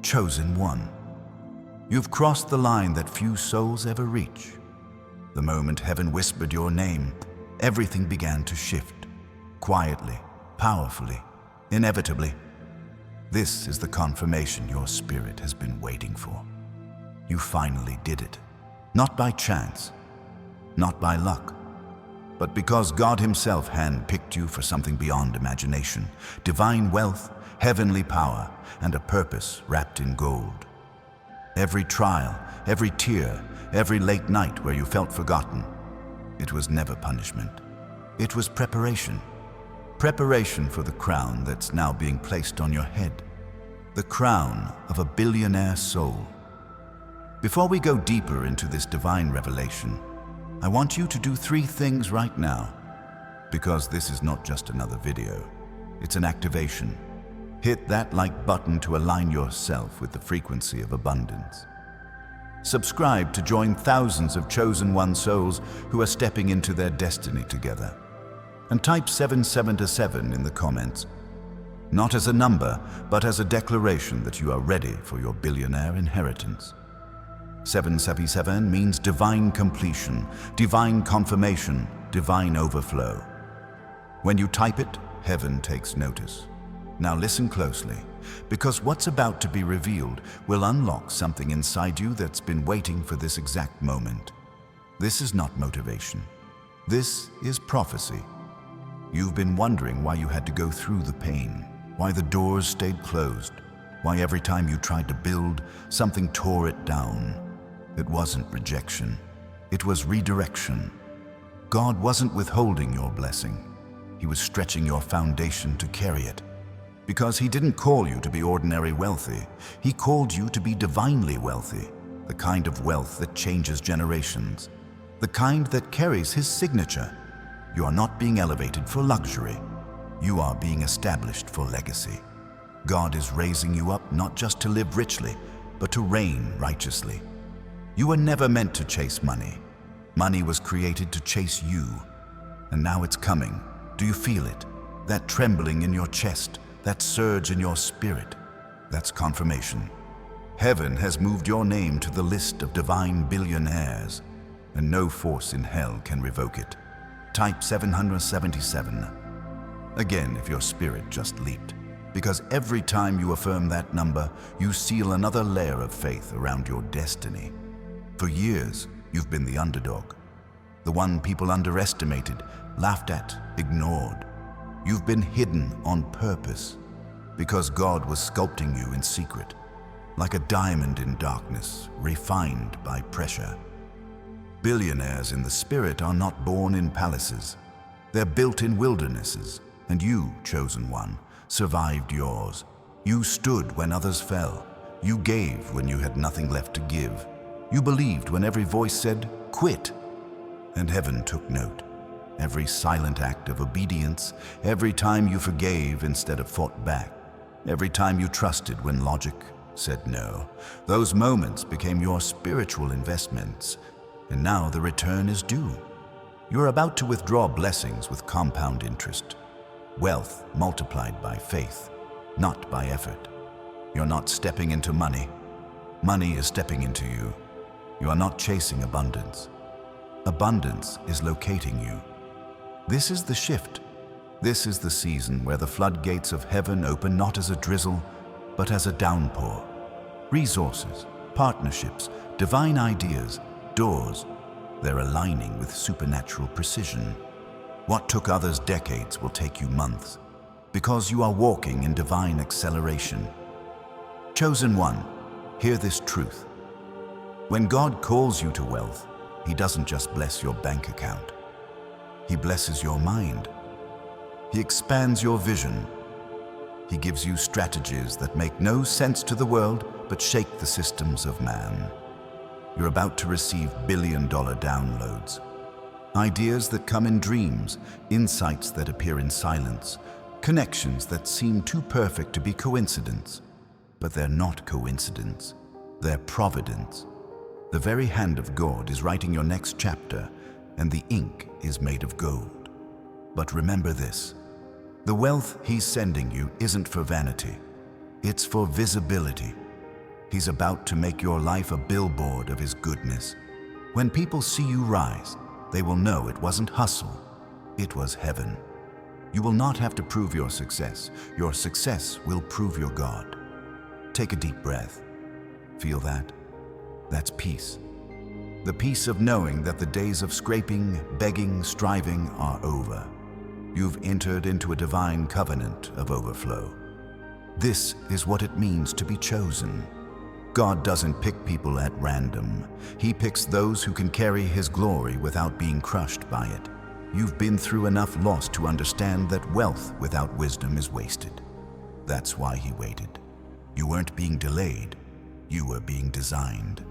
chosen one. You've crossed the line that few souls ever reach. The moment heaven whispered your name, everything began to shift. Quietly, powerfully, inevitably. This is the confirmation your spirit has been waiting for. You finally did it. Not by chance, not by luck, but because God Himself handpicked you for something beyond imagination. Divine wealth, heavenly power, and a purpose wrapped in gold. Every trial, every tear, every late night where you felt forgotten, it was never punishment. It was preparation. Preparation for the crown that's now being placed on your head. The crown of a billionaire soul. Before we go deeper into this divine revelation, I want you to do 3 things right now, because this is not just another video. It's an activation. Hit that like button to align yourself with the frequency of abundance. Subscribe to join thousands of chosen one souls who are stepping into their destiny together. And type 777 in the comments, not as a number, but as a declaration that you are ready for your billionaire inheritance. 777 means divine completion, divine confirmation, divine overflow. When you type it, heaven takes notice. Now listen closely, because what's about to be revealed will unlock something inside you that's been waiting for this exact moment. This is not motivation. This is prophecy. You've been wondering why you had to go through the pain, why the doors stayed closed, why every time you tried to build, something tore it down. It wasn't rejection. It was redirection. God wasn't withholding your blessing. He was stretching your foundation to carry it. Because He didn't call you to be ordinary wealthy. He called you to be divinely wealthy, the kind of wealth that changes generations, the kind that carries His signature. You are not being elevated for luxury. You are being established for legacy. God is raising you up not just to live richly, but to reign righteously. You were never meant to chase money. Money was created to chase you. And now it's coming. Do you feel it? That trembling in your chest, that surge in your spirit. That's confirmation. Heaven has moved your name to the list of divine billionaires, and no force in hell can revoke it. Type 777. Again, if your spirit just leaped. Because every time you affirm that number, you seal another layer of faith around your destiny. For years, you've been the underdog. The one people underestimated, laughed at, ignored. You've been hidden on purpose, because God was sculpting you in secret, like a diamond in darkness, refined by pressure. Billionaires in the spirit are not born in palaces. They're built in wildernesses, and you, chosen one, survived yours. You stood when others fell. You gave when you had nothing left to give. You believed when every voice said, quit. And heaven took note. Every silent act of obedience, every time you forgave instead of fought back, every time you trusted when logic said no. Those moments became your spiritual investments, and now the return is due. You're about to withdraw blessings with compound interest. Wealth multiplied by faith, not by effort. You're not stepping into money. Money is stepping into you. You are not chasing abundance. Abundance is locating you. This is the shift. This is the season where the floodgates of heaven open not as a drizzle, but as a downpour. Resources, partnerships, divine ideas, doors, they're aligning with supernatural precision. What took others decades will take you months, because you are walking in divine acceleration. Chosen one, hear this truth. When God calls you to wealth, He doesn't just bless your bank account. He blesses your mind. He expands your vision. He gives you strategies that make no sense to the world but shake the systems of man. You're about to receive billion-dollar downloads. Ideas that come in dreams, insights that appear in silence, connections that seem too perfect to be coincidence. But they're not coincidence. They're providence. The very hand of God is writing your next chapter, and the ink is made of gold. But remember this, the wealth He's sending you isn't for vanity. It's for visibility. He's about to make your life a billboard of His goodness. When people see you rise, they will know it wasn't hustle, it was heaven. You will not have to prove your success. Your success will prove your God. Take a deep breath. Feel that? That's peace. The peace of knowing that the days of scraping, begging, striving are over. You've entered into a divine covenant of overflow. This is what it means to be chosen. God doesn't pick people at random. He picks those who can carry His glory without being crushed by it. You've been through enough loss to understand that wealth without wisdom is wasted. That's why He waited. You weren't being delayed, you were being designed.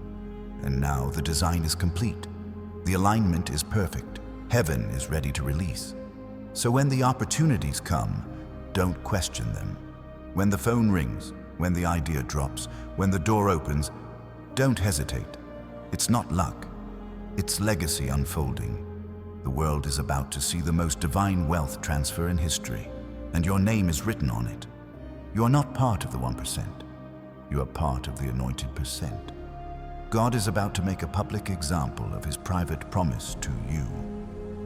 And now the design is complete. The alignment is perfect. Heaven is ready to release. So when the opportunities come, don't question them. When the phone rings, when the idea drops, when the door opens, don't hesitate. It's not luck, it's legacy unfolding. The world is about to see the most divine wealth transfer in history, and your name is written on it. You are not part of the 1%. You are part of the anointed percent. God is about to make a public example of His private promise to you.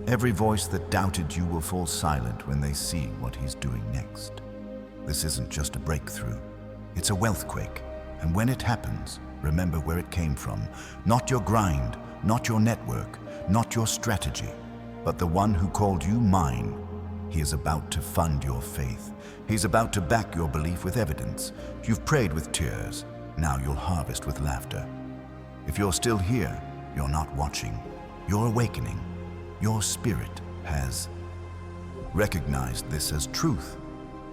Every voice that doubted you will fall silent when they see what He's doing next. This isn't just a breakthrough. It's a wealth quake, and when it happens, remember where it came from. Not your grind, not your network, not your strategy, but the one who called you mine. He is about to fund your faith. He's about to back your belief with evidence. You've prayed with tears. Now you'll harvest with laughter. If you're still here, you're not watching. You're awakening. Your spirit has recognized this as truth.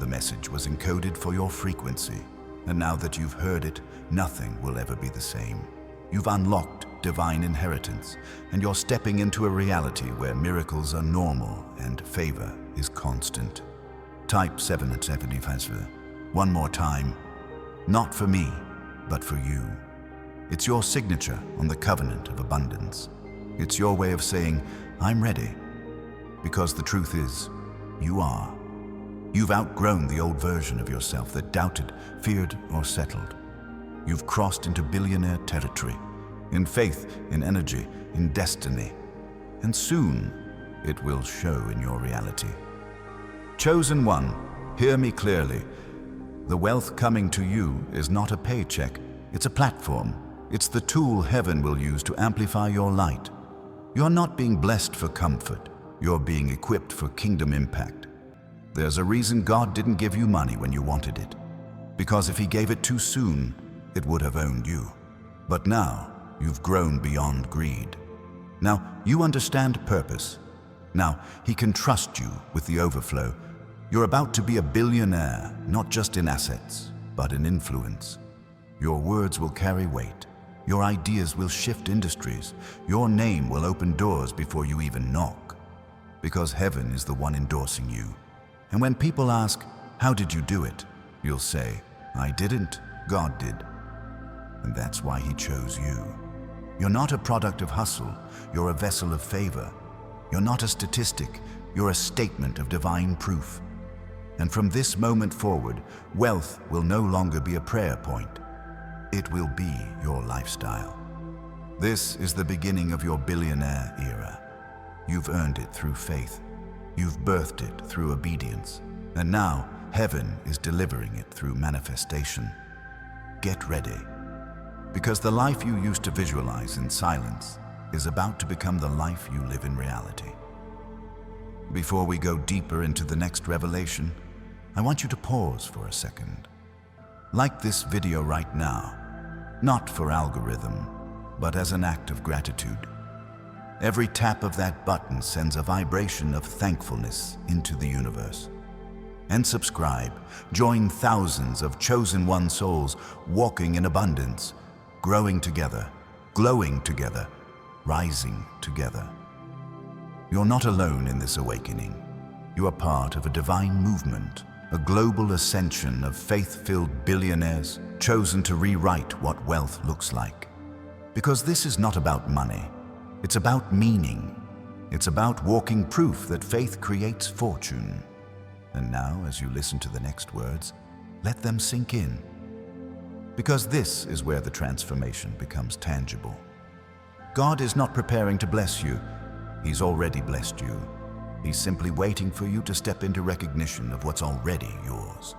The message was encoded for your frequency. And now that you've heard it, nothing will ever be the same. You've unlocked divine inheritance, and you're stepping into a reality where miracles are normal and favor is constant. Type 7 at 75. One more time. Not for me, but for you. It's your signature on the covenant of abundance. It's your way of saying, I'm ready. Because the truth is, you are. You've outgrown the old version of yourself that doubted, feared, or settled. You've crossed into billionaire territory, in faith, in energy, in destiny. And soon, it will show in your reality. Chosen one, hear me clearly. The wealth coming to you is not a paycheck, it's a platform. It's the tool heaven will use to amplify your light. You're not being blessed for comfort, you're being equipped for kingdom impact. There's a reason God didn't give you money when you wanted it. Because if He gave it too soon, it would have owned you. But now, you've grown beyond greed. Now, you understand purpose. Now, He can trust you with the overflow. You're about to be a billionaire, not just in assets, but in influence. Your words will carry weight. Your ideas will shift industries. Your name will open doors before you even knock. Because heaven is the one endorsing you. And when people ask, how did you do it? You'll say, I didn't, God did. And that's why He chose you. You're not a product of hustle, you're a vessel of favor. You're not a statistic, you're a statement of divine proof. And from this moment forward, wealth will no longer be a prayer point. It will be your lifestyle. This is the beginning of your billionaire era. You've earned it through faith. You've birthed it through obedience. And now, heaven is delivering it through manifestation. Get ready. Because the life you used to visualize in silence is about to become the life you live in reality. Before we go deeper into the next revelation, I want you to pause for a second. Like this video right now, not for algorithm, but as an act of gratitude. Every tap of that button sends a vibration of thankfulness into the universe. And subscribe. Join thousands of chosen one souls walking in abundance, growing together, glowing together, rising together. You're not alone in this awakening. You are part of a divine movement, a global ascension of faith-filled billionaires chosen to rewrite what wealth looks like. Because this is not about money. It's about meaning. It's about walking proof that faith creates fortune. And now, as you listen to the next words, let them sink in. because this is where the transformation becomes tangible. God is not preparing to bless you. He's already blessed you. He's simply waiting for you to step into recognition of what's already yours.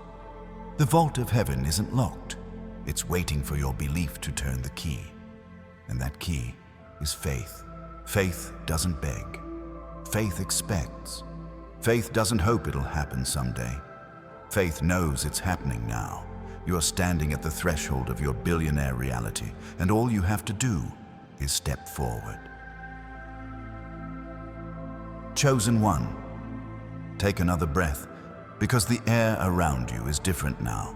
The vault of heaven isn't locked. It's waiting for your belief to turn the key. And that key is faith. Faith doesn't beg. Faith expects. Faith doesn't hope it'll happen someday. Faith knows it's happening now. You're standing at the threshold of your billionaire reality, and all you have to do is step forward. Chosen one, take another breath, because the air around you is different now.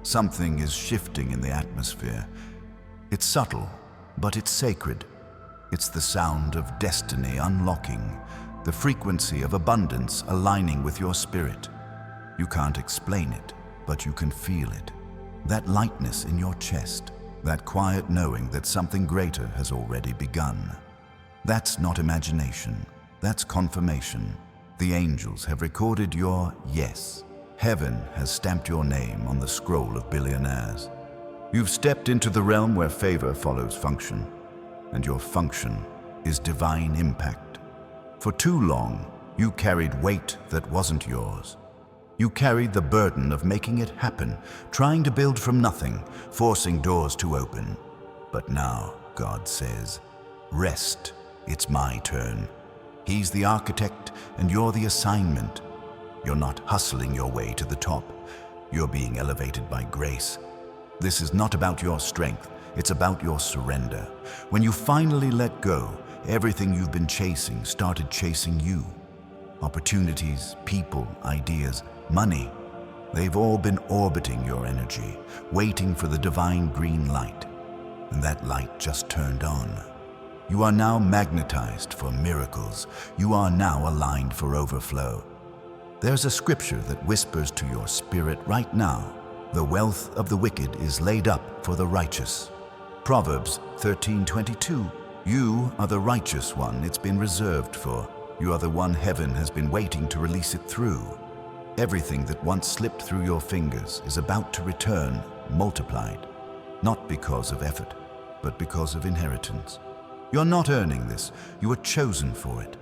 Something is shifting in the atmosphere. It's subtle, but it's sacred. It's the sound of destiny unlocking, the frequency of abundance aligning with your spirit. You can't explain it, but you can feel it. That lightness in your chest, that quiet knowing that something greater has already begun. That's not imagination, that's confirmation. The angels have recorded your yes. Heaven has stamped your name on the scroll of billionaires. You've stepped into the realm where favor follows function, and your function is divine impact. For too long, you carried weight that wasn't yours. You carried the burden of making it happen, trying to build from nothing, forcing doors to open. But now, God says, rest, it's my turn. He's the architect and you're the assignment. You're not hustling your way to the top. You're being elevated by grace. This is not about your strength, it's about your surrender. When you finally let go, everything you've been chasing started chasing you. Opportunities, people, ideas, money, they've all been orbiting your energy, waiting for the divine green light. And that light just turned on. You are now magnetized for miracles. You are now aligned for overflow. There's a scripture that whispers to your spirit right now, the wealth of the wicked is laid up for the righteous. Proverbs 13:22, you are the righteous one it's been reserved for. You are the one heaven has been waiting to release it through. Everything that once slipped through your fingers is about to return, multiplied, not because of effort, but because of inheritance. You're not earning this, you are chosen for it.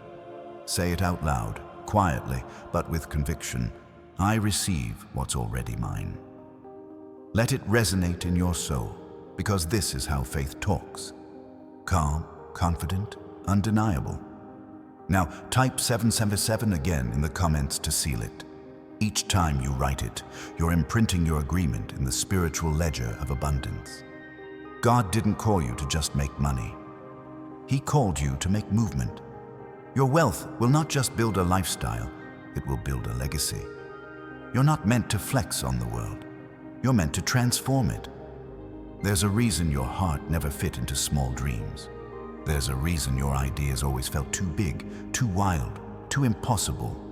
Say it out loud, quietly, but with conviction. I receive what's already mine. Let it resonate in your soul, because this is how faith talks. Calm, confident, undeniable. Now type 777 again in the comments to seal it. Each time you write it, you're imprinting your agreement in the spiritual ledger of abundance. God didn't call you to just make money. He called you to make movement. Your wealth will not just build a lifestyle, it will build a legacy. You're not meant to flex on the world. You're meant to transform it. There's a reason your heart never fit into small dreams. There's a reason your ideas always felt too big, too wild, too impossible.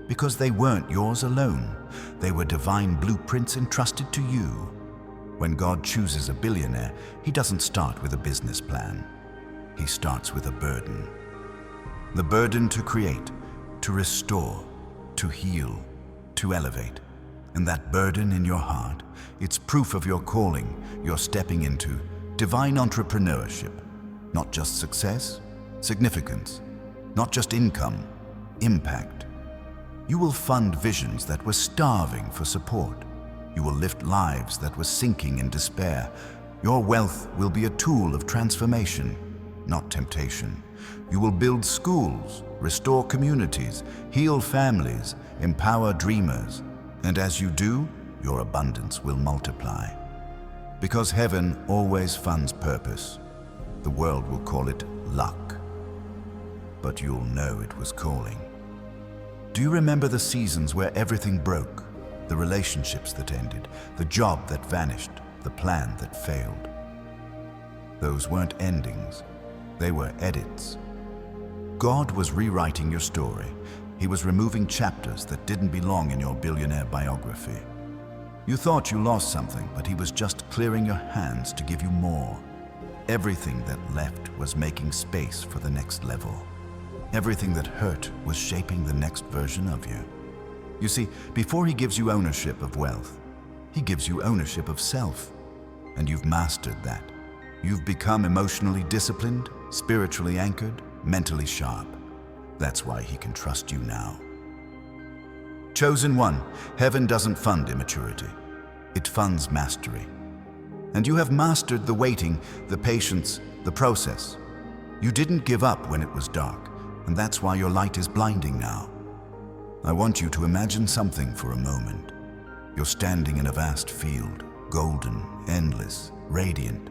Because they weren't yours alone. They were divine blueprints entrusted to you. When God chooses a billionaire, he doesn't start with a business plan. He starts with a burden. The burden to create, to restore, to heal, to elevate. And that burden in your heart, it's proof of your calling. You're stepping into divine entrepreneurship. Not just success, significance. Not just income, impact. You will fund visions that were starving for support. You will lift lives that were sinking in despair. Your wealth will be a tool of transformation, not temptation. You will build schools, restore communities, heal families, empower dreamers. And as you do, your abundance will multiply. Because heaven always funds purpose. The world will call it luck. But you'll know it was calling. Do you remember the seasons where everything broke? The relationships that ended, the job that vanished, the plan that failed. Those weren't endings. They were edits. God was rewriting your story. He was removing chapters that didn't belong in your billionaire biography. You thought you lost something, but he was just clearing your hands to give you more. Everything that left was making space for the next level. Everything that hurt was shaping the next version of you. You see, before he gives you ownership of wealth, he gives you ownership of self. and you've mastered that. You've become emotionally disciplined, spiritually anchored, mentally sharp. That's why he can trust you now. Chosen one, heaven doesn't fund immaturity. It funds mastery. And you have mastered the waiting, the patience, the process. You didn't give up when it was dark, and that's why your light is blinding now. I want you to imagine something for a moment. You're standing in a vast field, golden, endless, radiant.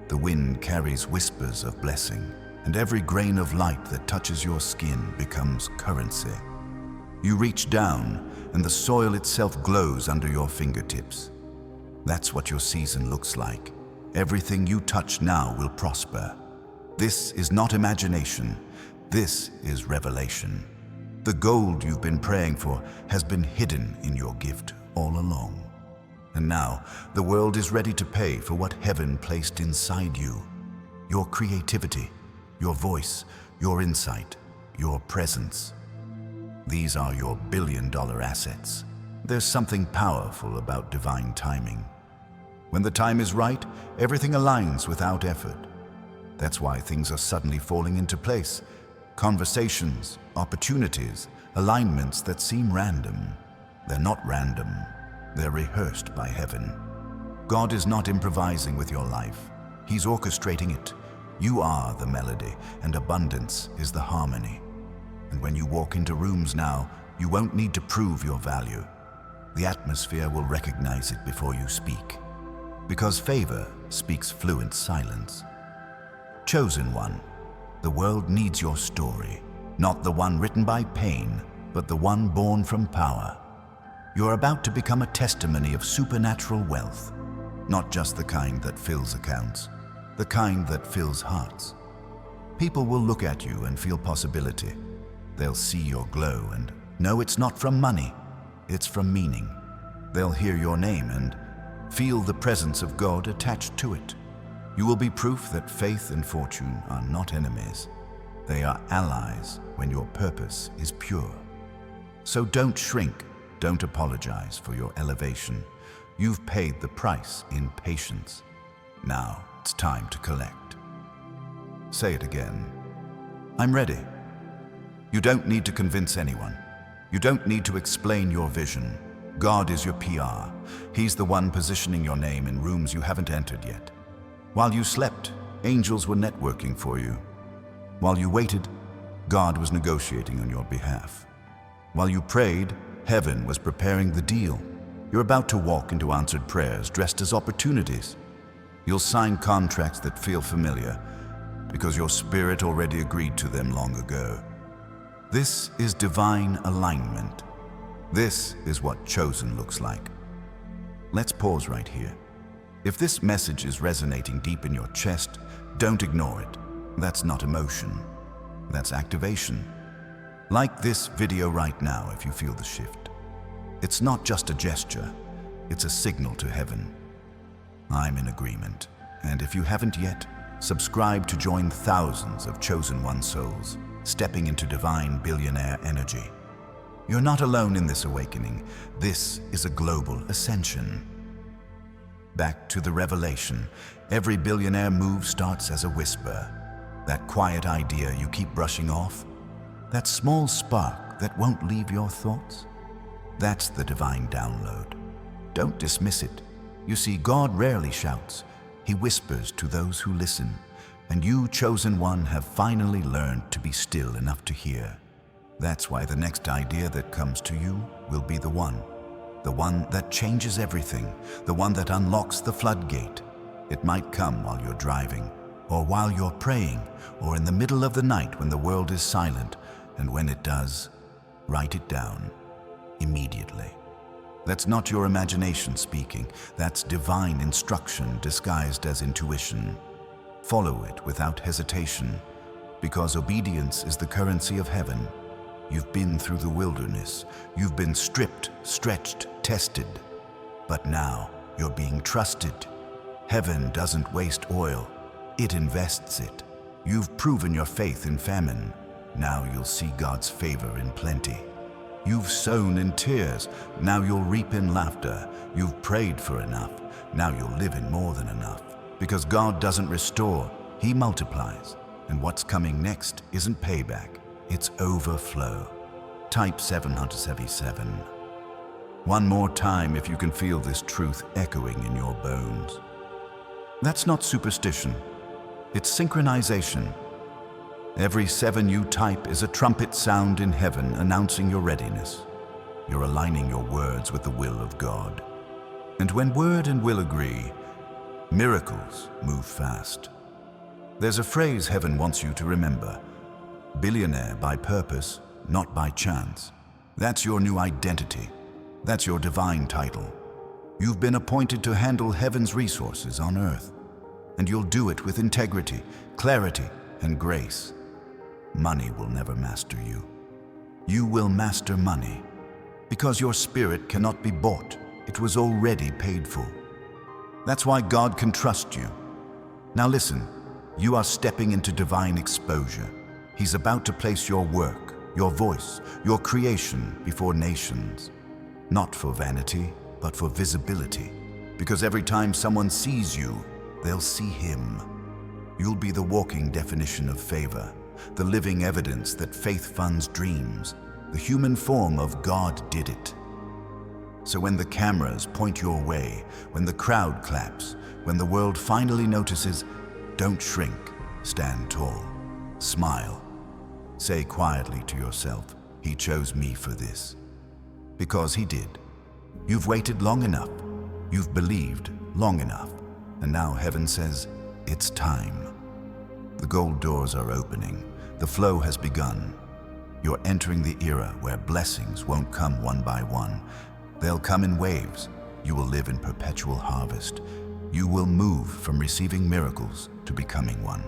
The wind carries whispers of blessing, and every grain of light that touches your skin becomes currency. You reach down, and the soil itself glows under your fingertips. That's what your season looks like. Everything you touch now will prosper. This is not imagination. This is revelation. The gold you've been praying for has been hidden in your gift all along. And now, the world is ready to pay for what heaven placed inside you. Your creativity, your voice, your insight, your presence. These are your billion-dollar assets. There's something powerful about divine timing. When the time is right, everything aligns without effort. That's why things are suddenly falling into place. Conversations, opportunities, alignments that seem random. They're not random. They're rehearsed by heaven. God is not improvising with your life. He's orchestrating it. You are the melody, and abundance is the harmony. And when you walk into rooms now, you won't need to prove your value. The atmosphere will recognize it before you speak. Because favor speaks fluent silence. Chosen one, the world needs your story. Not the one written by pain, but the one born from power. You're about to become a testimony of supernatural wealth. Not just the kind that fills accounts, the kind that fills hearts. People will look at you and feel possibility. They'll see your glow and know it's not from money, it's from meaning. They'll hear your name and feel the presence of God attached to it. You will be proof that faith and fortune are not enemies. They are allies when your purpose is pure. So don't shrink, don't apologize for your elevation. You've paid the price in patience. Now it's time to collect. Say it again. I'm ready. You don't need to convince anyone. You don't need to explain your vision. God is your PR. He's the one positioning your name in rooms you haven't entered yet. While you slept, angels were networking for you. While you waited, God was negotiating on your behalf. While you prayed, heaven was preparing the deal. You're about to walk into answered prayers dressed as opportunities. You'll sign contracts that feel familiar because your spirit already agreed to them long ago. This is divine alignment. This is what chosen looks like. Let's pause right here. If this message is resonating deep in your chest, don't ignore it. That's not emotion. That's activation. Like this video right now if you feel the shift. It's not just a gesture, it's a signal to heaven. I'm in agreement, and if you haven't yet, subscribe to join thousands of chosen one souls, stepping into divine billionaire energy. You're not alone in this awakening. This is a global ascension. Back to the revelation. Every billionaire move starts as a whisper. That quiet idea you keep brushing off. That small spark that won't leave your thoughts. That's the divine download. Don't dismiss it. You see, God rarely shouts. He whispers to those who listen. And you, chosen one, have finally learned to be still enough to hear. That's why the next idea that comes to you will be the one that changes everything, the one that unlocks the floodgate. It might come while you're driving, or while you're praying, or in the middle of the night when the world is silent, and when it does, write it down immediately. That's not your imagination speaking, that's divine instruction disguised as intuition. Follow it without hesitation, because obedience is the currency of heaven. You've been through the wilderness. You've been stripped, stretched, tested. But now you're being trusted. Heaven doesn't waste oil. It invests it. You've proven your faith in famine. Now you'll see God's favor in plenty. You've sown in tears. Now you'll reap in laughter. You've prayed for enough. Now you'll live in more than enough. Because God doesn't restore, He multiplies. And what's coming next isn't payback, it's overflow. Type 777. One more time if you can feel this truth echoing in your bones. That's not superstition, it's synchronization. Every 7 you type is a trumpet sound in heaven announcing your readiness. You're aligning your words with the will of God. And when word and will agree, miracles move fast. There's a phrase heaven wants you to remember: billionaire by purpose, not by chance. That's your new identity. That's your divine title. You've been appointed to handle heaven's resources on earth, and you'll do it with integrity, clarity, and grace. Money will never master you. You will master money, because your spirit cannot be bought. It was already paid for. That's why God can trust you. Now listen, you are stepping into divine exposure. He's about to place your work, your voice, your creation before nations. Not for vanity, but for visibility. Because every time someone sees you, they'll see Him. You'll be the walking definition of favor, the living evidence that faith funds dreams. The human form of God did it. So when the cameras point your way, when the crowd claps, when the world finally notices, don't shrink, stand tall, smile. Say quietly to yourself, He chose me for this. Because He did. You've waited long enough. You've believed long enough. And now heaven says, it's time. The gold doors are opening. The flow has begun. You're entering the era where blessings won't come one by one. They'll come in waves. You will live in perpetual harvest. You will move from receiving miracles to becoming one.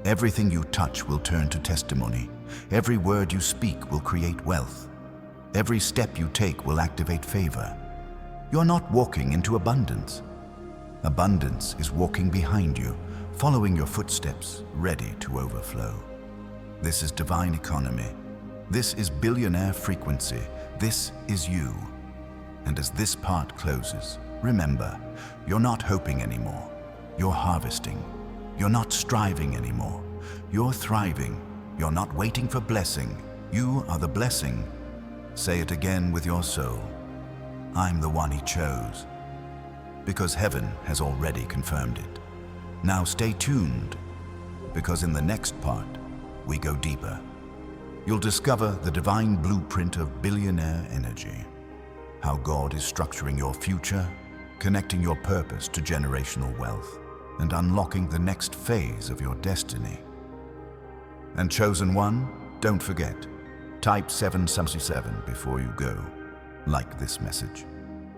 Everything you touch will turn to testimony. Every word you speak will create wealth. Every step you take will activate favor. You're not walking into abundance. Abundance is walking behind you, following your footsteps, ready to overflow. This is divine economy. This is billionaire frequency. This is you. And as this part closes, remember, you're not hoping anymore. You're harvesting. You're not striving anymore. You're thriving. You're not waiting for blessing. You are the blessing. Say it again with your soul. I'm the one He chose. Because heaven has already confirmed it. Now stay tuned, because in the next part, we go deeper. You'll discover the divine blueprint of billionaire energy. How God is structuring your future, connecting your purpose to generational wealth, and unlocking the next phase of your destiny. And chosen one, don't forget, type 777 before you go. Like this message,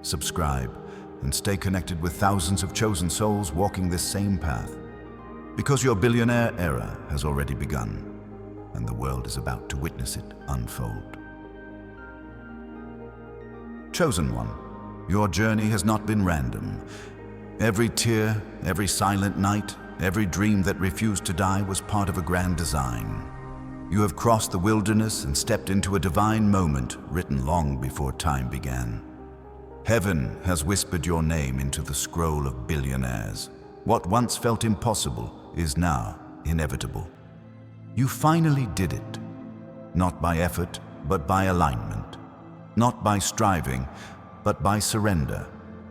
subscribe, and stay connected with thousands of chosen souls walking this same path. Because your billionaire era has already begun, and the world is about to witness it unfold. Chosen one, your journey has not been random. Every tear, every silent night, every dream that refused to die was part of a grand design. You have crossed the wilderness and stepped into a divine moment written long before time began. Heaven has whispered your name into the scroll of billionaires. What once felt impossible is now inevitable. You finally did it, not by effort, but by alignment. Not by striving, but by surrender.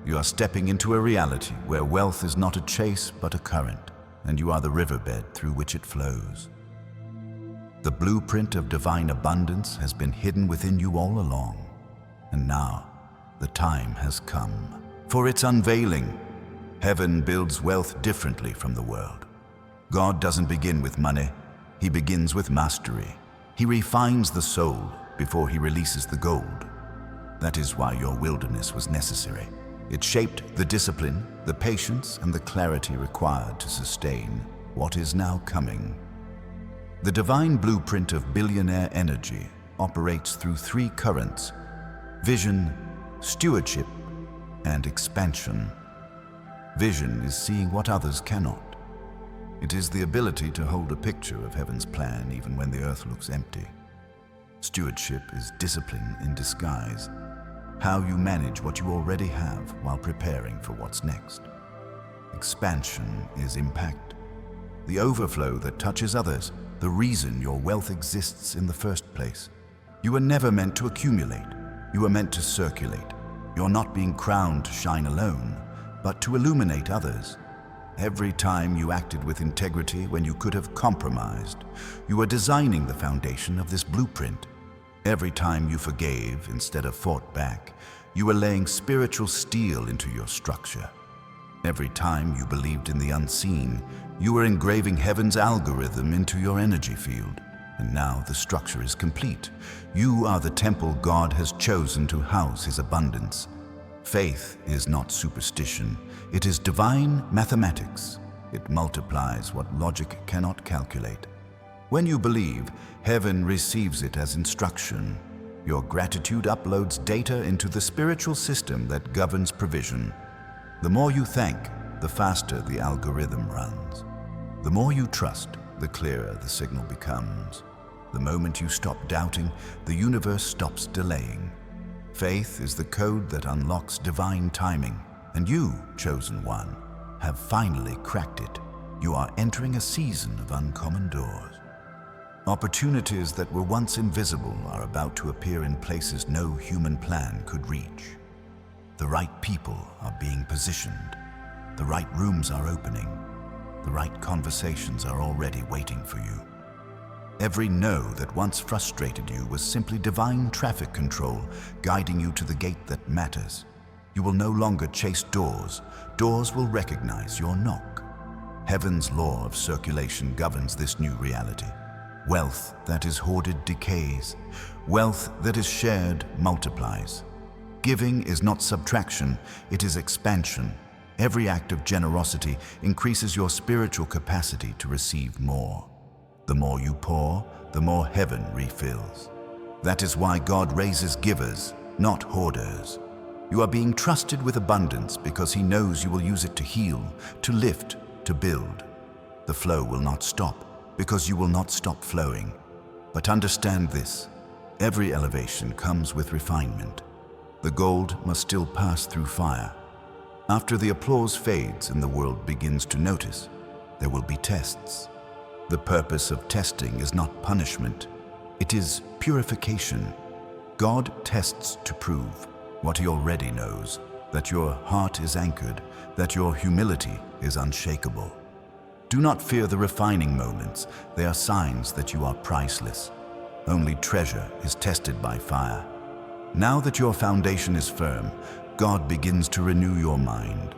You are stepping into a reality where wealth is not a chase, but a current, and you are the riverbed through which it flows. The blueprint of divine abundance has been hidden within you all along, and now the time has come for its unveiling. Heaven builds wealth differently from the world. God doesn't begin with money, He begins with mastery. He refines the soul before He releases the gold. That is why your wilderness was necessary. It shaped the discipline, the patience, and the clarity required to sustain what is now coming. The divine blueprint of billionaire energy operates through 3 currents: vision, stewardship, and expansion. Vision is seeing what others cannot. It is the ability to hold a picture of heaven's plan even when the earth looks empty. Stewardship is discipline in disguise. how you manage what you already have while preparing for what's next. Expansion is impact. The overflow that touches others, the reason your wealth exists in the first place. You were never meant to accumulate. You were meant to circulate. You're not being crowned to shine alone, but to illuminate others. Every time you acted with integrity when you could have compromised, you were designing the foundation of this blueprint. Every time you forgave instead of fought back, you were laying spiritual steel into your structure. Every time you believed in the unseen, you were engraving heaven's algorithm into your energy field. And now the structure is complete. You are the temple God has chosen to house His abundance. Faith is not superstition. It is divine mathematics. It multiplies what logic cannot calculate. When you believe, heaven receives it as instruction. Your gratitude uploads data into the spiritual system that governs provision. The more you thank, the faster the algorithm runs. The more you trust, the clearer the signal becomes. The moment you stop doubting, the universe stops delaying. Faith is the code that unlocks divine timing, and you, chosen one, have finally cracked it. You are entering a season of uncommon doors. Opportunities that were once invisible are about to appear in places no human plan could reach. The right people are being positioned. The right rooms are opening. The right conversations are already waiting for you. Every no that once frustrated you was simply divine traffic control guiding you to the gate that matters. You will no longer chase doors. Doors will recognize your knock. Heaven's law of circulation governs this new reality. Wealth that is hoarded decays. Wealth that is shared multiplies. Giving is not subtraction, it is expansion. Every act of generosity increases your spiritual capacity to receive more. The more you pour, the more heaven refills. That is why God raises givers, not hoarders. You are being trusted with abundance because He knows you will use it to heal, to lift, to build. The flow will not stop because you will not stop flowing. But understand this, every elevation comes with refinement. The gold must still pass through fire. After the applause fades and the world begins to notice, there will be tests. The purpose of testing is not punishment. It is purification. God tests to prove what He already knows, that your heart is anchored, that your humility is unshakable. Do not fear the refining moments. They are signs that you are priceless. Only treasure is tested by fire. Now that your foundation is firm, God begins to renew your mind.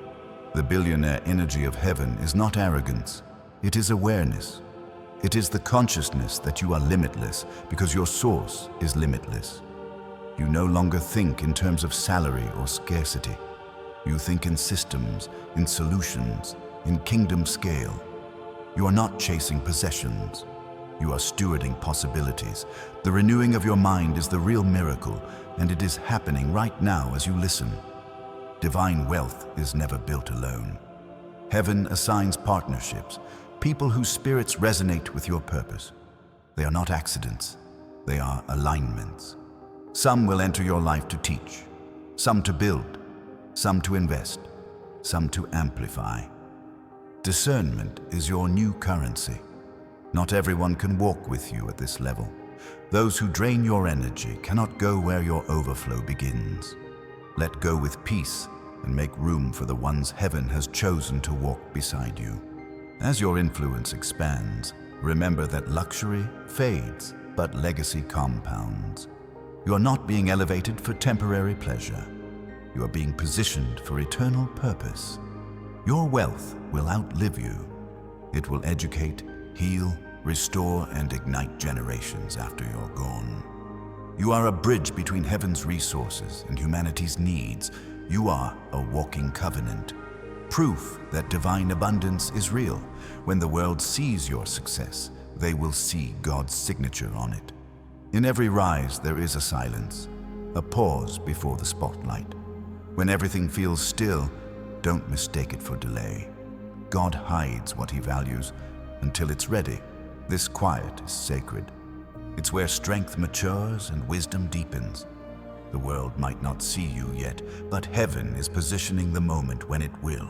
The billionaire energy of heaven is not arrogance. It is awareness. It is the consciousness that you are limitless because your source is limitless. You no longer think in terms of salary or scarcity. You think in systems, in solutions, in kingdom scale. You are not chasing possessions. You are stewarding possibilities. The renewing of your mind is the real miracle, and it is happening right now as you listen. Divine wealth is never built alone. Heaven assigns partnerships, people whose spirits resonate with your purpose. They are not accidents. They are alignments. Some will enter your life to teach, some to build, some to invest, some to amplify. Discernment is your new currency. Not everyone can walk with you at this level. Those who drain your energy cannot go where your overflow begins. Let go with peace and make room for the ones heaven has chosen to walk beside you. As your influence expands, remember that luxury fades, but legacy compounds. You are not being elevated for temporary pleasure. You are being positioned for eternal purpose. Your wealth will outlive you. It will educate, heal, restore, and ignite generations after you're gone. You are a bridge between heaven's resources and humanity's needs. You are a walking covenant. Proof that divine abundance is real. When the world sees your success, they will see God's signature on it. In every rise, there is a silence, a pause before the spotlight. When everything feels still, don't mistake it for delay. God hides what He values until it's ready. This quiet is sacred. It's where strength matures and wisdom deepens. The world might not see you yet, but heaven is positioning the moment when it will.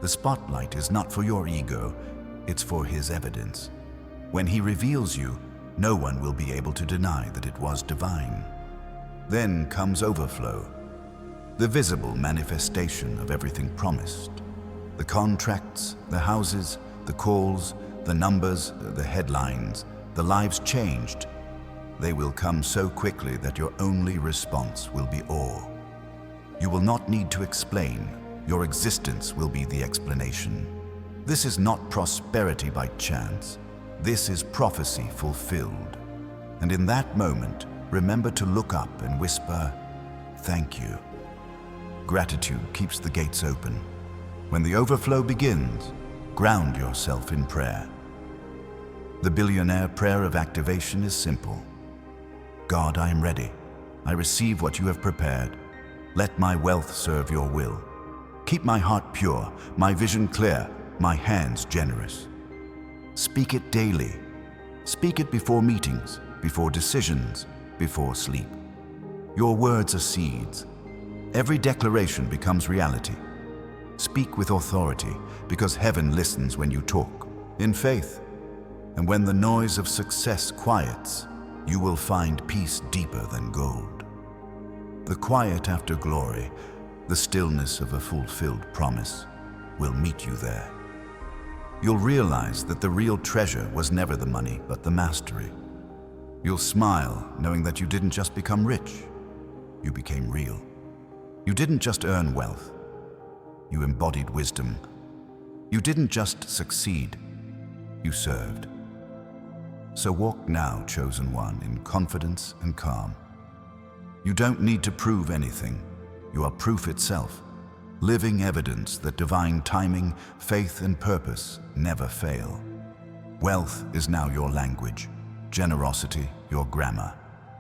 The spotlight is not for your ego, it's for his evidence. When he reveals you, no one will be able to deny that it was divine. Then comes overflow, the visible manifestation of everything promised. The contracts, the houses, the calls, the numbers, the headlines, the lives changed. They will come so quickly that your only response will be awe. You will not need to explain. Your existence will be the explanation. This is not prosperity by chance. This is prophecy fulfilled. And in that moment, remember to look up and whisper, "Thank you." Gratitude keeps the gates open. When the overflow begins, ground yourself in prayer. The Billionaire prayer of activation is simple. God, I am ready. I receive what you have prepared. Let my wealth serve your will. Keep my heart pure, my vision clear, my hands generous. Speak it daily. Speak it before meetings, before decisions, before sleep. Your words are seeds. Every declaration becomes reality. Speak with authority, because heaven listens when you talk, in faith. And when the noise of success quiets, you will find peace deeper than gold. The quiet after glory, the stillness of a fulfilled promise, will meet you there. You'll realize that the real treasure was never the money, but the mastery. You'll smile knowing that you didn't just become rich, you became real. You didn't just earn wealth, you embodied wisdom. You didn't just succeed, you served. So walk now, chosen one, in confidence and calm. You don't need to prove anything. You are proof itself, living evidence that divine timing, faith, and purpose never fail. Wealth is now your language, generosity your grammar,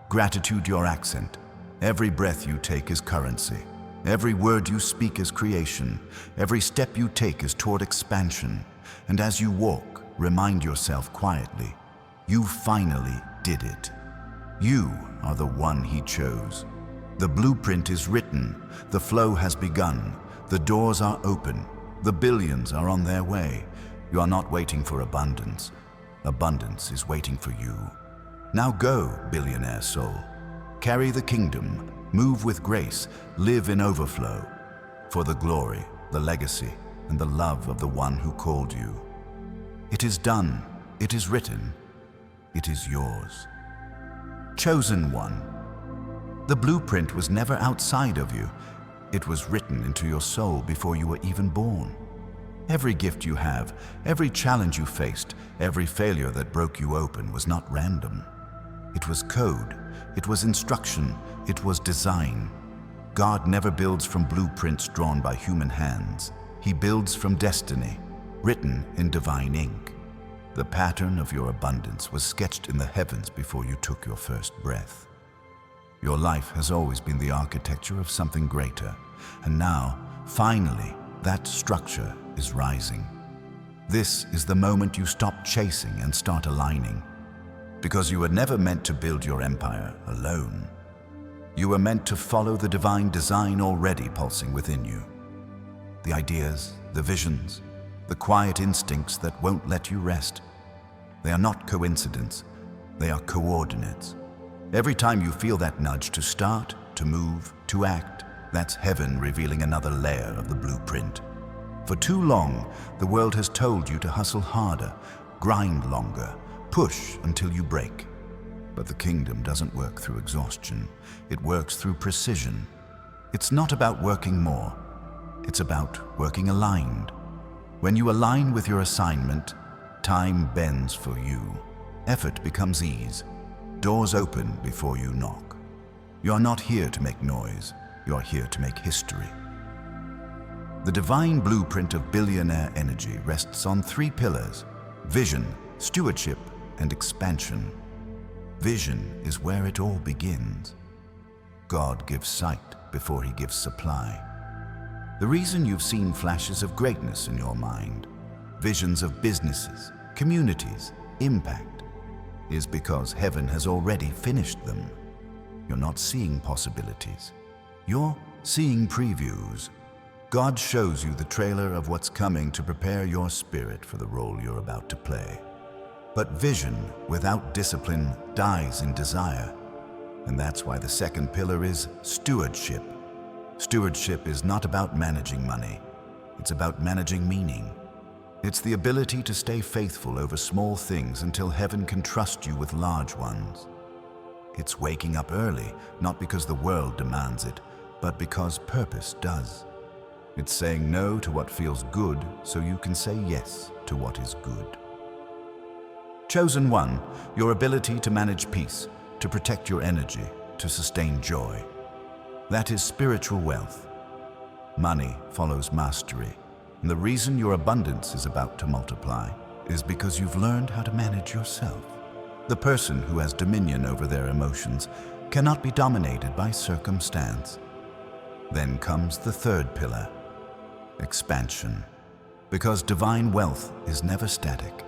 gratitude your accent. Every breath you take is currency. Every word you speak is creation. Every step you take is toward expansion. And as you walk, remind yourself quietly, you finally did it. You are the one he chose. The blueprint is written. The flow has begun. The doors are open. The billions are on their way. You are not waiting for abundance. Abundance is waiting for you. Now go, billionaire soul. Carry the kingdom. Move with grace. Live in overflow. For the glory, the legacy, and the love of the one who called you. It is done. It is written. It is yours. Chosen one. The blueprint was never outside of you. It was written into your soul before you were even born. Every gift you have, every challenge you faced, every failure that broke you open was not random. It was code. It was instruction. It was design. God never builds from blueprints drawn by human hands. He builds from destiny, written in divine ink. The pattern of your abundance was sketched in the heavens before you took your first breath. Your life has always been the architecture of something greater, and now, finally, that structure is rising. This is the moment you stop chasing and start aligning. Because you were never meant to build your empire alone. You were meant to follow the divine design already pulsing within you. The ideas, the visions, the quiet instincts that won't let you rest. They are not coincidence, they are coordinates. Every time you feel that nudge to start, to move, to act, that's heaven revealing another layer of the blueprint. For too long, the world has told you to hustle harder, grind longer, push until you break. But the kingdom doesn't work through exhaustion. It works through precision. It's not about working more. It's about working aligned. When you align with your assignment, time bends for you. Effort becomes ease. Doors open before you knock. You are not here to make noise. You are here to make history. The divine blueprint of billionaire energy rests on 3 pillars: vision, stewardship, and expansion. Vision is where it all begins. God gives sight before he gives supply. The reason you've seen flashes of greatness in your mind, visions of businesses, communities, impact, is because heaven has already finished them. You're not seeing possibilities. You're seeing previews. God shows you the trailer of what's coming to prepare your spirit for the role you're about to play. But vision without discipline dies in desire. And that's why the second pillar is stewardship. Stewardship is not about managing money. It's about managing meaning. It's the ability to stay faithful over small things until heaven can trust you with large ones. It's waking up early, not because the world demands it, but because purpose does. It's saying no to what feels good so you can say yes to what is good. Chosen one, your ability to manage peace, to protect your energy, to sustain joy. That is spiritual wealth. Money follows mastery. And the reason your abundance is about to multiply is because you've learned how to manage yourself. The person who has dominion over their emotions cannot be dominated by circumstance. Then comes the third pillar, expansion. Because divine wealth is never static.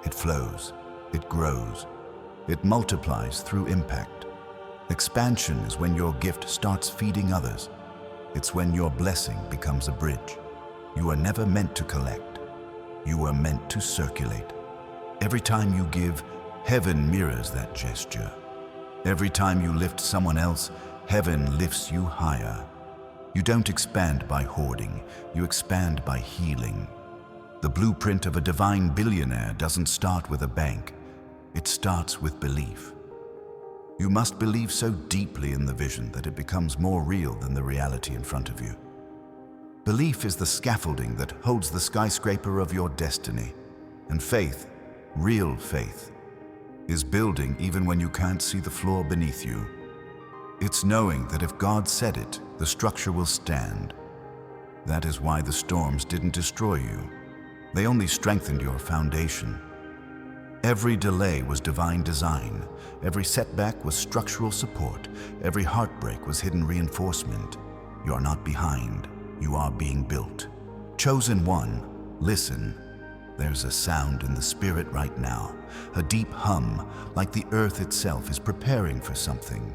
It flows, it grows, it multiplies through impact. Expansion is when your gift starts feeding others. It's when your blessing becomes a bridge. You are never meant to collect. You are meant to circulate. Every time you give, heaven mirrors that gesture. Every time you lift someone else, heaven lifts you higher. You don't expand by hoarding, you expand by healing. The blueprint of a divine billionaire doesn't start with a bank. It starts with belief. You must believe so deeply in the vision that it becomes more real than the reality in front of you. Belief is the scaffolding that holds the skyscraper of your destiny. And faith, real faith, is building even when you can't see the floor beneath you. It's knowing that if God said it, the structure will stand. That is why the storms didn't destroy you. They only strengthened your foundation. Every delay was divine design. Every setback was structural support. Every heartbreak was hidden reinforcement. You are not behind. You are being built. Chosen one, listen. There's a sound in the spirit right now, a deep hum, like the earth itself is preparing for something.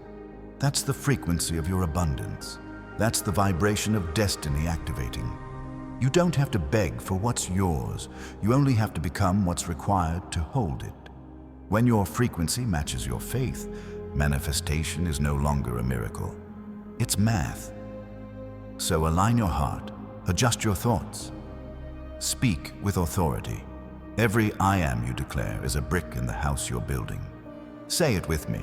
That's the frequency of your abundance. That's the vibration of destiny activating. You don't have to beg for what's yours. You only have to become what's required to hold it. When your frequency matches your faith, manifestation is no longer a miracle. It's math. So align your heart, adjust your thoughts. Speak with authority. Every I am you declare is a brick in the house you're building. Say it with me.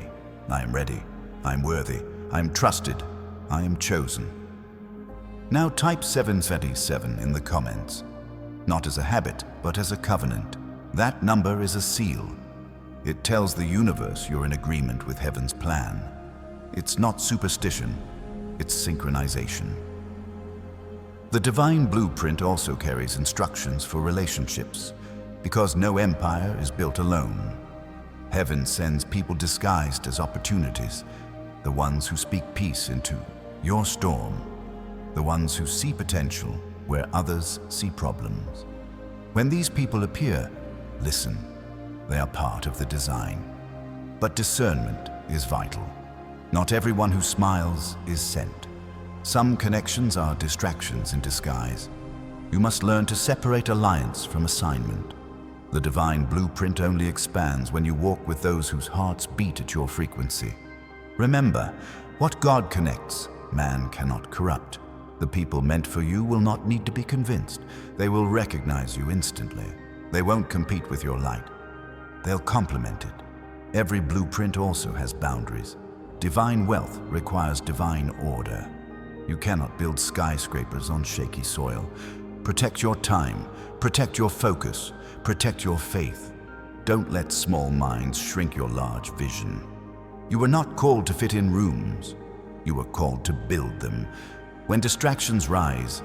I am ready. I am worthy. I am trusted. I am chosen. Now type 777 in the comments. Not as a habit, but as a covenant. That number is a seal. It tells the universe you're in agreement with heaven's plan. It's not superstition, it's synchronization. The divine blueprint also carries instructions for relationships, because no empire is built alone. Heaven sends people disguised as opportunities, the ones who speak peace into your storm, the ones who see potential where others see problems. When these people appear, listen. They are part of the design. But discernment is vital. Not everyone who smiles is sent. Some connections are distractions in disguise. You must learn to separate alliance from assignment. The divine blueprint only expands when you walk with those whose hearts beat at your frequency. Remember, what God connects, man cannot corrupt. The people meant for you will not need to be convinced. They will recognize you instantly. They won't compete with your light. They'll complement it. Every blueprint also has boundaries. Divine wealth requires divine order. You cannot build skyscrapers on shaky soil. Protect your time, protect your focus, protect your faith. Don't let small minds shrink your large vision. You were not called to fit in rooms. You were called to build them. When distractions rise,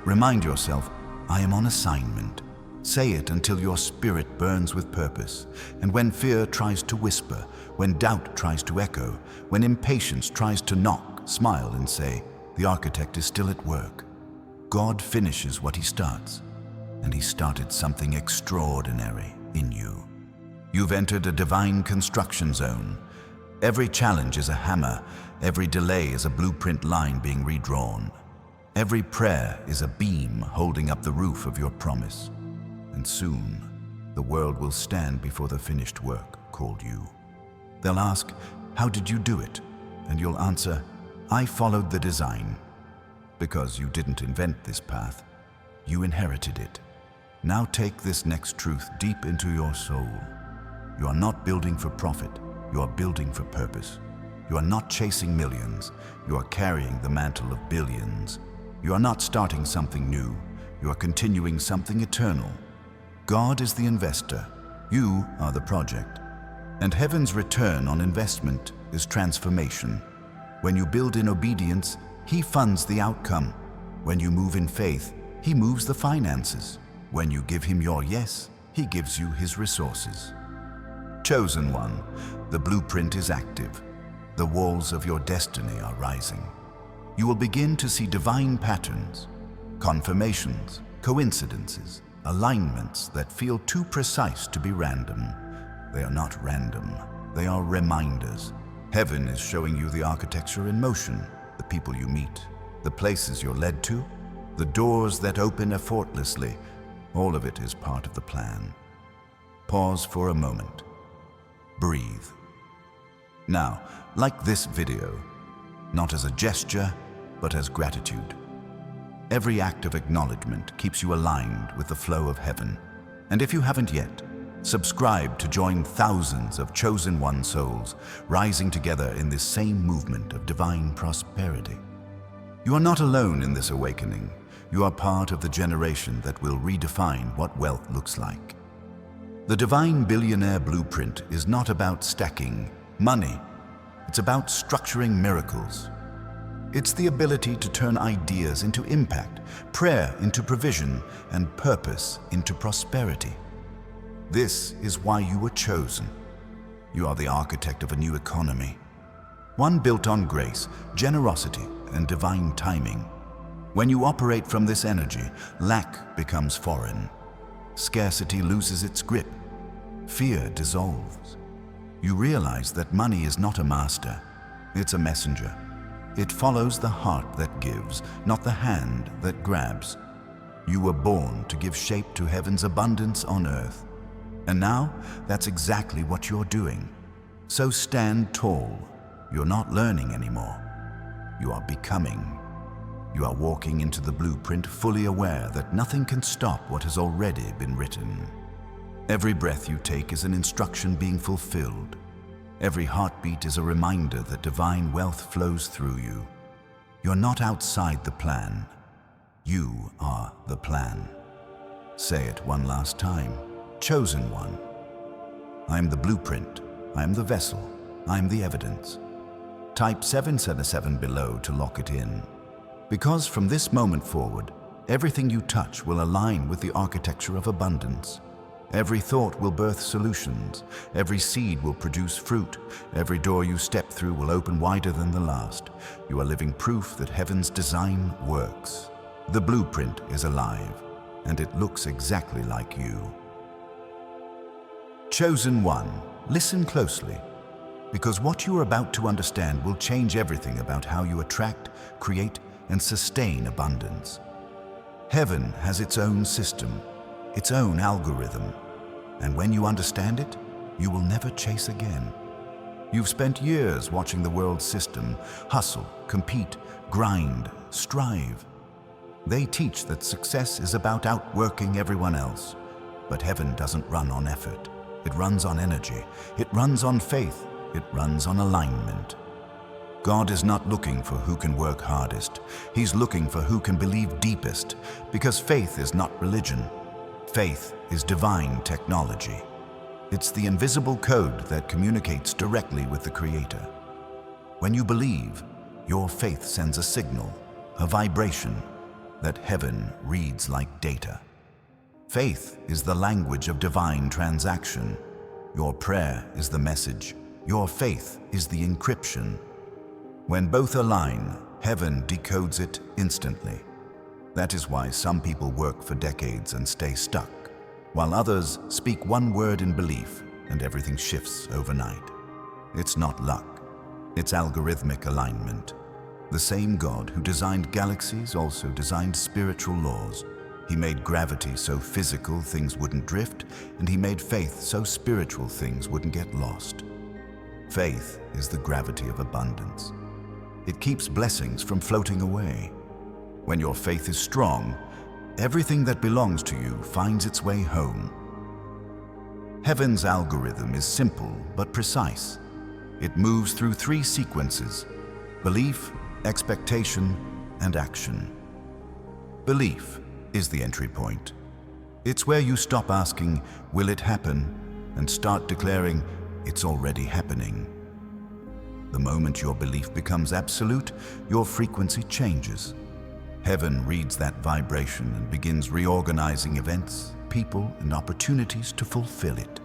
remind yourself, I am on assignment. Say it until your spirit burns with purpose. And when fear tries to whisper, when doubt tries to echo, when impatience tries to knock, smile and say, the architect is still at work. God finishes what he starts, and he started something extraordinary in you. You've entered a divine construction zone. Every challenge is a hammer. Every delay is a blueprint line being redrawn. Every prayer is a beam holding up the roof of your promise. And soon, the world will stand before the finished work called you. They'll ask, "How did you do it?" And you'll answer, "I followed the design." Because you didn't invent this path, you inherited it. Now take this next truth deep into your soul. You are not building for profit, you are building for purpose. You are not chasing millions, you are carrying the mantle of billions. You are not starting something new, you are continuing something eternal. God is the investor, you are the project. And heaven's return on investment is transformation. When you build in obedience, He funds the outcome. When you move in faith, He moves the finances. When you give Him your yes, He gives you His resources. Chosen one, the blueprint is active. The walls of your destiny are rising. You will begin to see divine patterns, confirmations, coincidences, alignments that feel too precise to be random. They are not random, they are reminders. Heaven is showing you the architecture in motion, the people you meet, the places you're led to, the doors that open effortlessly. All of it is part of the plan. Pause for a moment. Breathe. Now, like this video, not as a gesture, but as gratitude. Every act of acknowledgement keeps you aligned with the flow of heaven. And if you haven't yet, subscribe to join thousands of chosen one souls rising together in this same movement of divine prosperity. You are not alone in this awakening. You are part of the generation that will redefine what wealth looks like. The divine billionaire blueprint is not about stacking money. It's about structuring miracles. It's the ability to turn ideas into impact, prayer into provision, and purpose into prosperity. This is why you were chosen. You are the architect of a new economy. One built on grace, generosity, and divine timing. When you operate from this energy, lack becomes foreign. Scarcity loses its grip. Fear dissolves. You realize that money is not a master, it's a messenger. It follows the heart that gives, not the hand that grabs. You were born to give shape to heaven's abundance on earth. And now, that's exactly what you're doing. So stand tall. You're not learning anymore. You are becoming. You are walking into the blueprint fully aware that nothing can stop what has already been written. Every breath you take is an instruction being fulfilled. Every heartbeat is a reminder that divine wealth flows through you. You're not outside the plan. You are the plan. Say it one last time. Chosen one. I am the blueprint. I am the vessel. I am the evidence. Type 777 below to lock it in. Because from this moment forward, everything you touch will align with the architecture of abundance. Every thought will birth solutions. Every seed will produce fruit. Every door you step through will open wider than the last. You are living proof that heaven's design works. The blueprint is alive, and it looks exactly like you. Chosen one, listen closely, because what you are about to understand will change everything about how you attract, create, and sustain abundance. Heaven has its own system, its own algorithm, and when you understand it, you will never chase again. You've spent years watching the world's system hustle, compete, grind, strive. They teach that success is about outworking everyone else, but heaven doesn't run on effort. It runs on energy. It runs on faith. It runs on alignment. God is not looking for who can work hardest. He's looking for who can believe deepest, because faith is not religion. Faith is divine technology. It's the invisible code that communicates directly with the Creator. When you believe, your faith sends a signal, a vibration, that heaven reads like data. Faith is the language of divine transaction. Your prayer is the message. Your faith is the encryption. When both align, heaven decodes it instantly. That is why some people work for decades and stay stuck, while others speak one word in belief and everything shifts overnight. It's not luck, It's algorithmic alignment. The same God who designed galaxies also designed spiritual laws. He made gravity so physical things wouldn't drift, and he made faith so spiritual things wouldn't get lost. Faith is the gravity of abundance. It keeps blessings from floating away. When your faith is strong, everything that belongs to you finds its way home. Heaven's algorithm is simple but precise. It moves through 3 sequences: belief, expectation, and action. Belief is the entry point. It's where you stop asking, "Will it happen?" and start declaring, "It's already happening." The moment your belief becomes absolute, your frequency changes. Heaven reads that vibration and begins reorganizing events, people, and opportunities to fulfill it.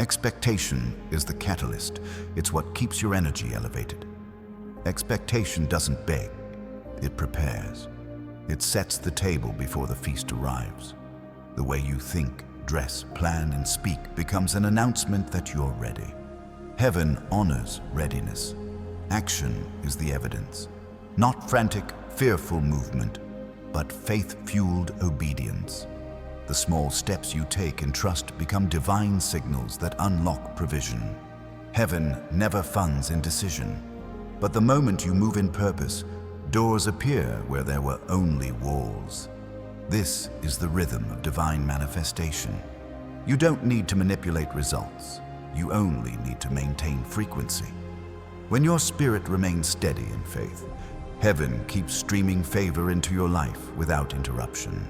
Expectation is the catalyst. It's what keeps your energy elevated. Expectation doesn't beg, it prepares. It sets the table before the feast arrives. The way you think, dress, plan, and speak becomes an announcement that you're ready. Heaven honors readiness. Action is the evidence. Not frantic, fearful movement, but faith-fueled obedience. The small steps you take in trust become divine signals that unlock provision. Heaven never funds indecision, but the moment you move in purpose, doors appear where there were only walls. This is the rhythm of divine manifestation. You don't need to manipulate results. You only need to maintain frequency. When your spirit remains steady in faith, heaven keeps streaming favor into your life without interruption.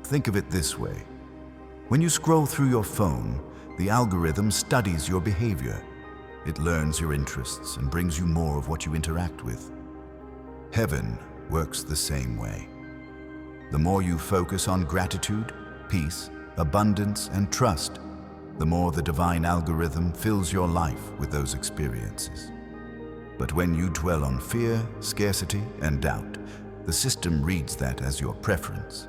Think of it this way. When you scroll through your phone, the algorithm studies your behavior. It learns your interests and brings you more of what you interact with. Heaven works the same way. The more you focus on gratitude, peace, abundance, and trust, the more the divine algorithm fills your life with those experiences. But when you dwell on fear, scarcity, and doubt, the system reads that as your preference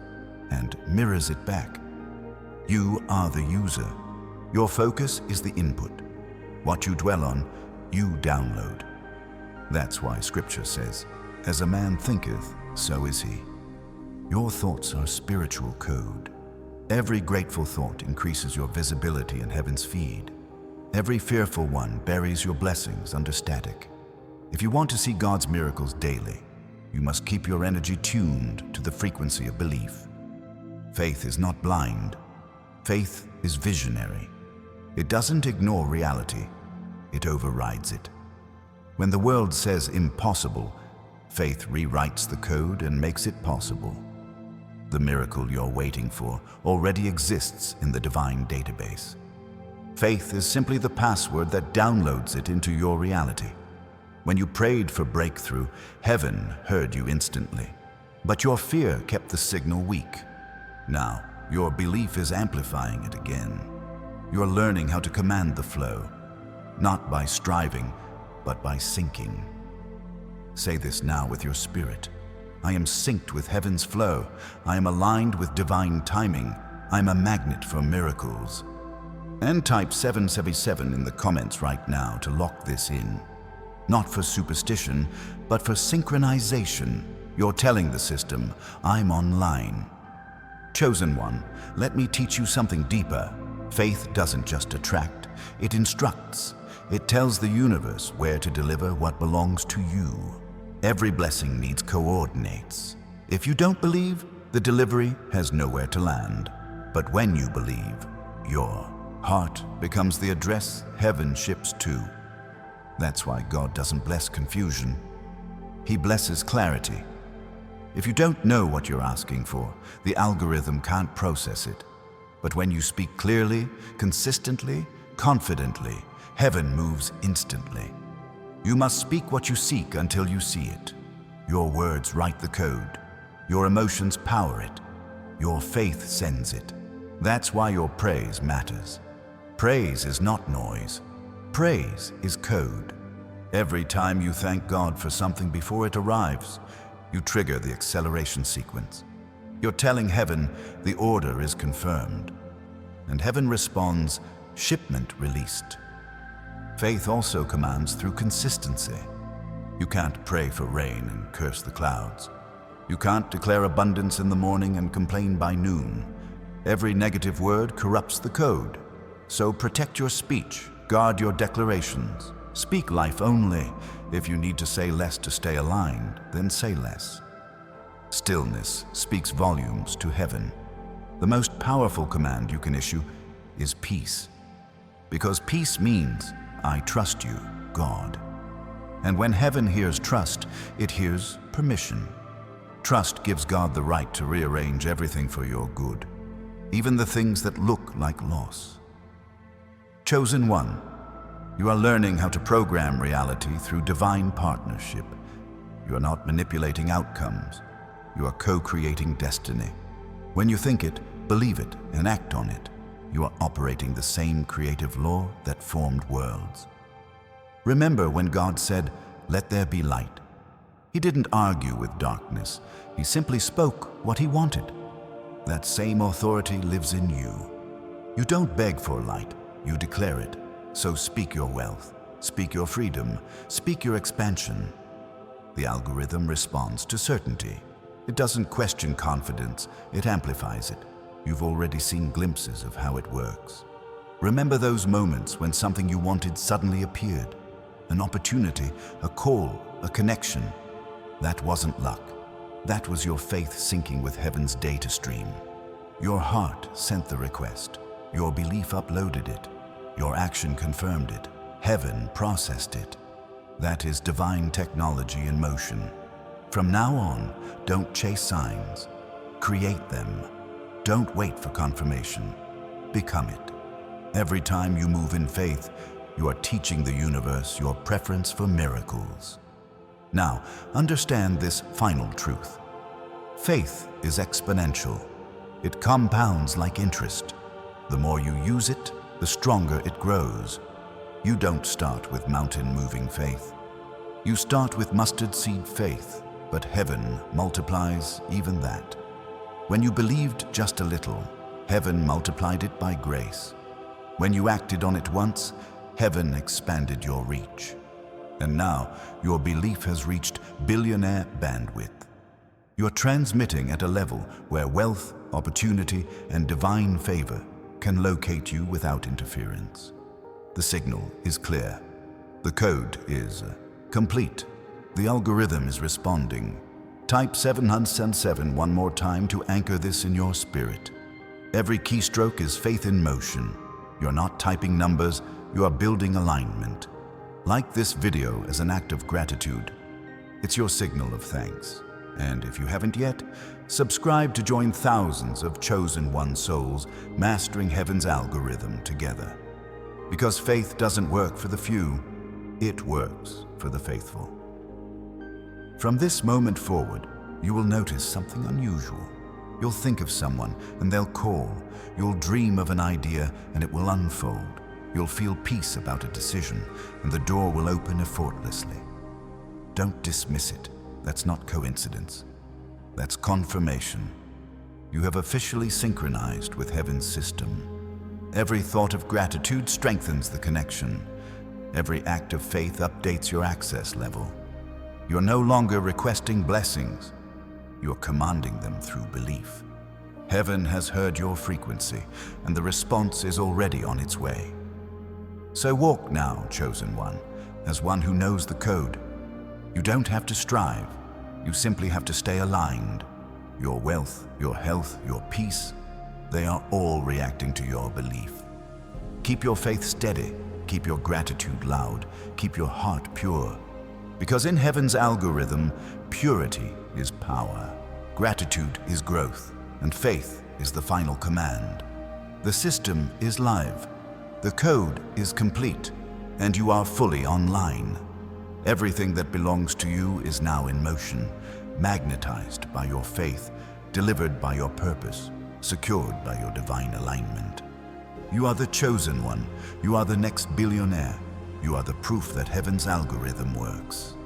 and mirrors it back. You are the user. Your focus is the input. What you dwell on, you download. That's why Scripture says, "As a man thinketh, so is he." Your thoughts are spiritual code. Every grateful thought increases your visibility in heaven's feed. Every fearful one buries your blessings under static. If you want to see God's miracles daily, you must keep your energy tuned to the frequency of belief. Faith is not blind. Faith is visionary. It doesn't ignore reality. It overrides it. When the world says impossible, faith rewrites the code and makes it possible. The miracle you're waiting for already exists in the divine database. Faith is simply the password that downloads it into your reality. When you prayed for breakthrough, heaven heard you instantly. But your fear kept the signal weak. Now, your belief is amplifying it again. You're learning how to command the flow, not by striving, but by syncing. Say this now with your spirit. I am synced with heaven's flow. I am aligned with divine timing. I'm a magnet for miracles. And type 777 in the comments right now to lock this in. Not for superstition, but for synchronization. You're telling the system, I'm online. Chosen one, let me teach you something deeper. Faith doesn't just attract, it instructs. It tells the universe where to deliver what belongs to you. Every blessing needs coordinates. If you don't believe, the delivery has nowhere to land. But when you believe, your heart becomes the address heaven ships to. That's why God doesn't bless confusion. He blesses clarity. If you don't know what you're asking for, the algorithm can't process it. But when you speak clearly, consistently, confidently, heaven moves instantly. You must speak what you seek until you see it. Your words write the code. Your emotions power it. Your faith sends it. That's why your praise matters. Praise is not noise. Praise is code. Every time you thank God for something before it arrives, you trigger the acceleration sequence. You're telling heaven the order is confirmed. And heaven responds, shipment released. Faith also commands through consistency. You can't pray for rain and curse the clouds. You can't declare abundance in the morning and complain by noon. Every negative word corrupts the code. So protect your speech, guard your declarations. Speak life only. If you need to say less to stay aligned, then say less. Stillness speaks volumes to heaven. The most powerful command you can issue is peace. Because peace means, I trust you, God. And when heaven hears trust, it hears permission. Trust gives God the right to rearrange everything for your good, even the things that look like loss. Chosen one, you are learning how to program reality through divine partnership. You are not manipulating outcomes. You are co-creating destiny. When you think it, believe it, and act on it, you are operating the same creative law that formed worlds. Remember when God said, "Let there be light." He didn't argue with darkness. He simply spoke what he wanted. That same authority lives in you. You don't beg for light, you declare it. So speak your wealth, speak your freedom, speak your expansion. The algorithm responds to certainty. It doesn't question confidence, it amplifies it. You've already seen glimpses of how it works. Remember those moments when something you wanted suddenly appeared. An opportunity, a call, a connection. That wasn't luck. That was your faith syncing with heaven's data stream. Your heart sent the request. Your belief uploaded it. Your action confirmed it. Heaven processed it. That is divine technology in motion. From now on, don't chase signs. Create them. Don't wait for confirmation. Become it. Every time you move in faith, you are teaching the universe your preference for miracles. Now, understand this final truth. Faith is exponential. It compounds like interest. The more you use it, the stronger it grows. You don't start with mountain-moving faith. You start with mustard seed faith, but heaven multiplies even that. When you believed just a little, heaven multiplied it by grace. When you acted on it once, heaven expanded your reach. And now, your belief has reached billionaire bandwidth. You're transmitting at a level where wealth, opportunity, and divine favor can locate you without interference. The signal is clear. The code is complete. The algorithm is responding. Type 707 one more time to anchor this in your spirit. Every keystroke is faith in motion. You're not typing numbers, you are building alignment. Like this video as an act of gratitude. It's your signal of thanks. And if you haven't yet, subscribe to join thousands of chosen one souls mastering heaven's algorithm together. Because faith doesn't work for the few, it works for the faithful. From this moment forward, you will notice something unusual. You'll think of someone and they'll call. You'll dream of an idea and it will unfold. You'll feel peace about a decision and the door will open effortlessly. Don't dismiss it. That's not coincidence. That's confirmation. You have officially synchronized with heaven's system. Every thought of gratitude strengthens the connection. Every act of faith updates your access level. You're no longer requesting blessings. You're commanding them through belief. Heaven has heard your frequency, and the response is already on its way. So walk now, chosen one, as one who knows the code. You don't have to strive. You simply have to stay aligned. Your wealth, your health, your peace, they are all reacting to your belief. Keep your faith steady. Keep your gratitude loud. Keep your heart pure. Because in heaven's algorithm, purity is power, gratitude is growth, and faith is the final command. The system is live. The code is complete, and you are fully online. Everything that belongs to you is now in motion, magnetized by your faith, delivered by your purpose, secured by your divine alignment. You are the chosen one. You are the next billionaire. You are the proof that heaven's algorithm works.